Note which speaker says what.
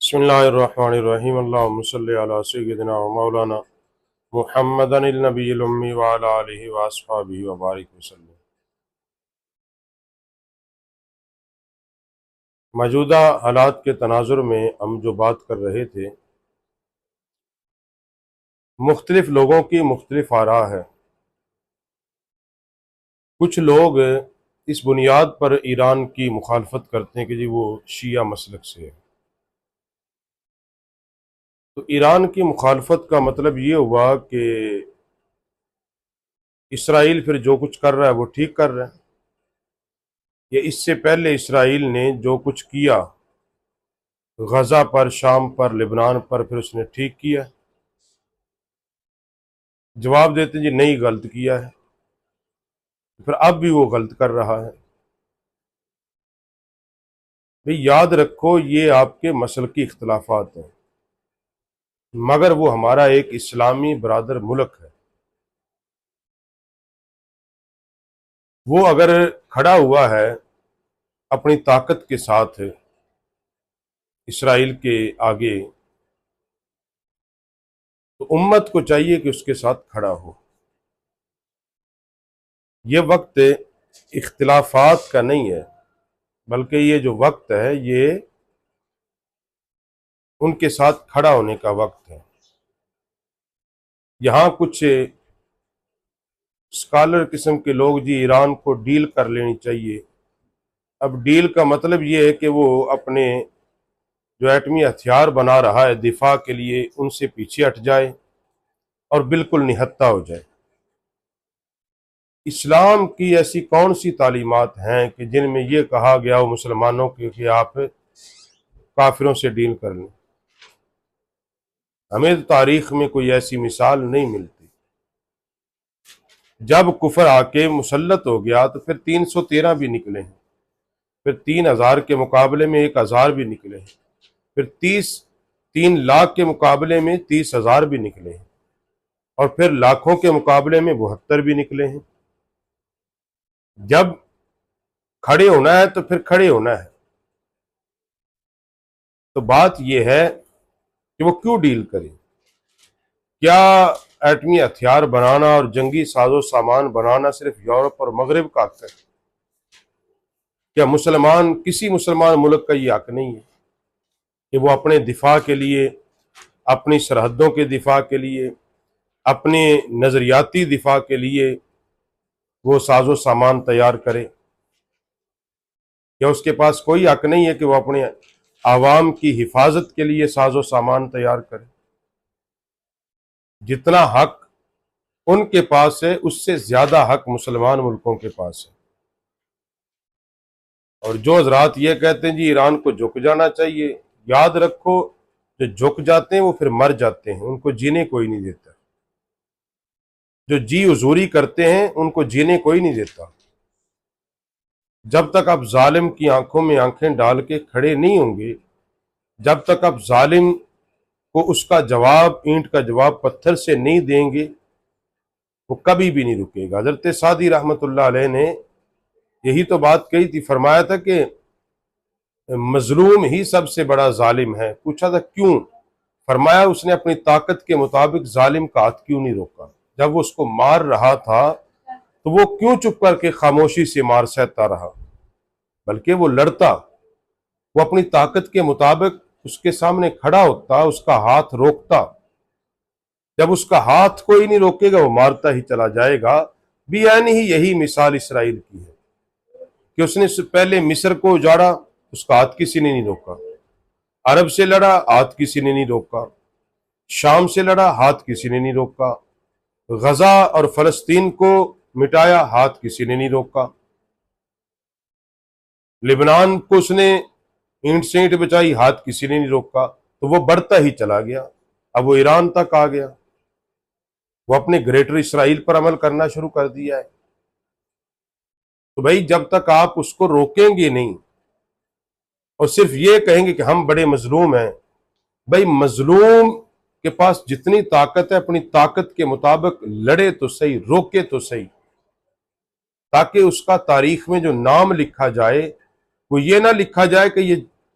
Speaker 1: بسم اللہ الرحمن الرحیم اللہم صلی علی سیدنا و مولانا محمد النبی الامی وعلی آلہ واصحابہ وبارک وسلم۔ موجودہ حالات کے تناظر میں ہم جو بات کر رہے تھے، مختلف لوگوں کی مختلف آراء ہے۔ کچھ لوگ اس بنیاد پر ایران کی مخالفت کرتے ہیں کہ جی وہ شیعہ مسلک سے ہے۔ تو ایران کی مخالفت کا مطلب یہ ہوا کہ اسرائیل پھر جو کچھ کر رہا ہے وہ ٹھیک کر رہا ہے، یا اس سے پہلے اسرائیل نے جو کچھ کیا غزہ پر، شام پر، لبنان پر، پھر اس نے ٹھیک کیا؟ جواب دیتے ہیں جی نہیں، غلط کیا ہے، پھر اب بھی وہ غلط کر رہا ہے۔ بھئی یاد رکھو یہ آپ کے مسلکی اختلافات ہیں، مگر وہ ہمارا ایک اسلامی برادر ملک ہے۔ وہ اگر کھڑا ہوا ہے اپنی طاقت کے ساتھ اسرائیل کے آگے، تو امت کو چاہیے کہ اس کے ساتھ کھڑا ہو۔ یہ وقت اختلافات کا نہیں ہے، بلکہ یہ جو وقت ہے یہ ان کے ساتھ کھڑا ہونے کا وقت ہے۔ یہاں کچھ اسکالر قسم کے لوگ جی ایران کو ڈیل کر لینی چاہیے۔ اب ڈیل کا مطلب یہ ہے کہ وہ اپنے جو ایٹمی ہتھیار بنا رہا ہے دفاع کے لیے ان سے پیچھے ہٹ جائے اور بالکل نہتہ ہو جائے۔ اسلام کی ایسی کون سی تعلیمات ہیں کہ جن میں یہ کہا گیا ہو مسلمانوں کے کہ آپ کافروں سے ڈیل کر لیں؟ ہمیں تاریخ میں کوئی ایسی مثال نہیں ملتی۔ جب کفر آ کے مسلط ہو گیا تو پھر 313 بھی نکلے ہیں، پھر 3000 کے مقابلے میں 1000 بھی نکلے ہیں، پھر 3 لاکھ کے مقابلے میں 30,000 بھی نکلے ہیں، اور پھر لاکھوں کے مقابلے میں 72 بھی نکلے ہیں۔ جب کھڑے ہونا ہے تو پھر کھڑے ہونا ہے۔ تو بات یہ ہے کہ وہ کیوں ڈیل کریں؟ کیا ایٹمی ہتھیار بنانا اور جنگی ساز و سامان بنانا صرف یورپ اور مغرب کا حق ہے؟ کیا کسی مسلمان ملک کا یہ حق نہیں ہے کہ وہ اپنے دفاع کے لیے، اپنی سرحدوں کے دفاع کے لیے، اپنے نظریاتی دفاع کے لیے وہ ساز و سامان تیار کرے؟ کیا اس کے پاس کوئی حق نہیں ہے کہ وہ اپنے عوام کی حفاظت کے لیے ساز و سامان تیار کرے؟ جتنا حق ان کے پاس ہے اس سے زیادہ حق مسلمان ملکوں کے پاس ہے۔ اور جو حضرات یہ کہتے ہیں جی ایران کو جھک جانا چاہیے، یاد رکھو جو جھک جاتے ہیں وہ پھر مر جاتے ہیں، ان کو جینے کوئی نہیں دیتا۔ جو جی حضوری کرتے ہیں ان کو جینے کوئی نہیں دیتا۔ جب تک آپ ظالم کی آنکھوں میں آنکھیں ڈال کے کھڑے نہیں ہوں گے، جب تک آپ ظالم کو اس کا جواب، اینٹ کا جواب پتھر سے نہیں دیں گے، وہ کبھی بھی نہیں رکے گا۔ حضرت سعدی رحمۃ اللہ علیہ نے یہی تو بات کہی تھی، فرمایا تھا کہ مظلوم ہی سب سے بڑا ظالم ہے۔ پوچھا تھا کیوں؟ فرمایا اس نے اپنی طاقت کے مطابق ظالم کا ہاتھ کیوں نہیں روکا؟ جب وہ اس کو مار رہا تھا تو وہ کیوں چپ کر کے خاموشی سے مار سہتا رہا؟ بلکہ وہ لڑتا، وہ اپنی طاقت کے مطابق اس کے سامنے کھڑا ہوتا، اس کا ہاتھ روکتا۔ جب اس کا ہاتھ کوئی نہیں روکے گا وہ مارتا ہی چلا جائے گا۔ بیان ہی یہی مثال اسرائیل کی ہے کہ اس نے پہلے مصر کو اجاڑا، اس کا ہاتھ کسی نے نہیں روکا۔ عرب سے لڑا، ہاتھ کسی نے نہیں روکا۔ شام سے لڑا، ہاتھ کسی نے نہیں روکا۔ غزہ اور فلسطین کو مٹایا، ہاتھ کسی نے نہیں روکا۔ لبنان کو اس نے اینٹ سے اینٹ بچائی، ہاتھ کسی نے نہیں روکا۔ تو وہ بڑھتا ہی چلا گیا، اب وہ ایران تک آ گیا، وہ اپنے گریٹر اسرائیل پر عمل کرنا شروع کر دیا ہے۔ تو بھائی جب تک آپ اس کو روکیں گے نہیں اور صرف یہ کہیں گے کہ ہم بڑے مظلوم ہیں، بھائی مظلوم کے پاس جتنی طاقت ہے اپنی طاقت کے مطابق لڑے تو صحیح، روکے تو صحیح، تاکہ اس کا تاریخ میں جو نام لکھا جائے وہ یہ نہ لکھا جائے کہ یہ